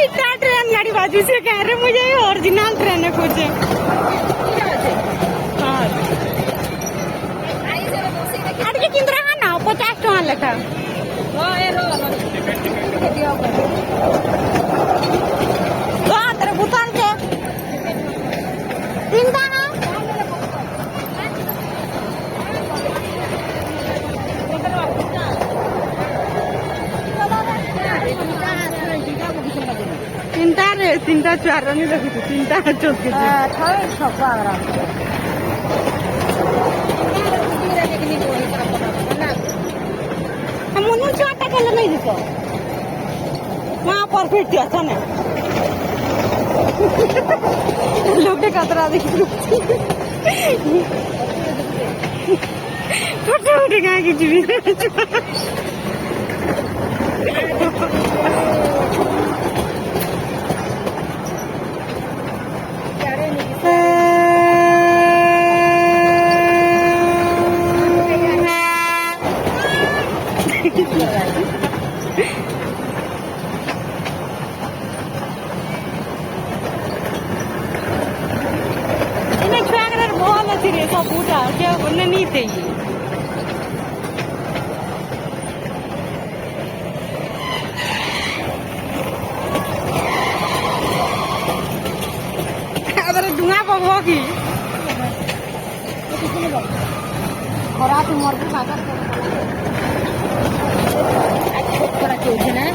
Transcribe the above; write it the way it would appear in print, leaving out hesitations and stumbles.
इतना ट्रेन गाड़ी बाजू से कह रहे मुझे ओरिजिनल ट्रेन है कुछ अड़के किंद्रा है ना 50 टका लेखा तेरे बुतान के चिंता ना चिंता चार नहीं लगी थी चिंता चौकी म्हणून चार टाकायला नाही दिसत वहाँ परफेक्ट अच्छा ना लोग कतरा देखिए फोटो उठेगा कि जी पूरा क्या उन्हें नहीं चाहिए अगर धुआं पकड़ो की खराब उम्र की बात छोटा क्यों है ना